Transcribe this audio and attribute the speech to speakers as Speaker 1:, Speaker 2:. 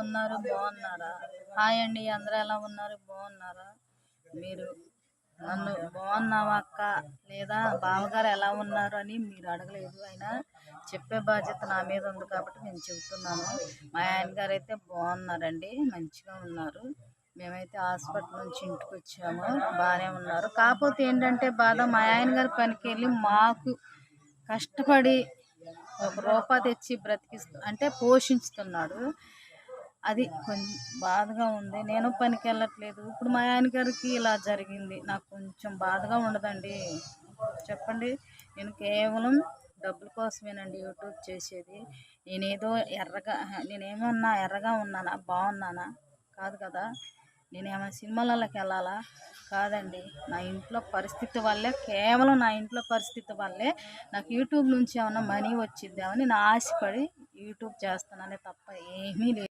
Speaker 1: ఉన్నారు బాగున్నారా? హాయ్ అండి, అందరూ ఎలా ఉన్నారు బాగున్నారా? మీరు నన్ను బాగున్నావా అక్క లేదా బావగారు ఎలా ఉన్నారు అని మీరు అడగలేదు. అయినా చెప్పే బాధ్యత నా మీద ఉంది కాబట్టి నేను చెబుతున్నాను. మా ఆయన గారు అయితే బాగున్నారండి, మంచిగా ఉన్నారు. మేమైతే హాస్పిటల్ నుంచి ఇంటికి వచ్చాము, బాగానే ఉన్నారు. కాకపోతే ఏంటంటే బాధ, మా ఆయన గారి పనికి వెళ్ళి మాకు కష్టపడి ఒక రూపాయి తెచ్చి అంటే పోషించుతున్నాడు. అది కొంచెం బాధగా ఉంది. నేను పనికి వెళ్ళట్లేదు. ఇప్పుడు మా ఆయన గారికి ఇలా జరిగింది, నాకు కొంచెం బాధగా ఉండదండి? చెప్పండి. నేను కేవలం డబ్బుల కోసమేనండి యూట్యూబ్ చేసేది. నేనేదో నేనేమన్నా ఎర్రగా ఉన్నానా, బాగున్నానా? కాదు కదా. నేనేమైనా సినిమాలలోకి వెళ్ళాలా? కాదండి. నా ఇంట్లో పరిస్థితి వల్లే, కేవలం నా ఇంట్లో పరిస్థితి వల్లే నాకు యూట్యూబ్ నుంచి ఏమన్నా మనీ వచ్చిద్దామని నా ఆశపడి యూట్యూబ్ చేస్తున్నానే తప్ప ఏమీ లేదు.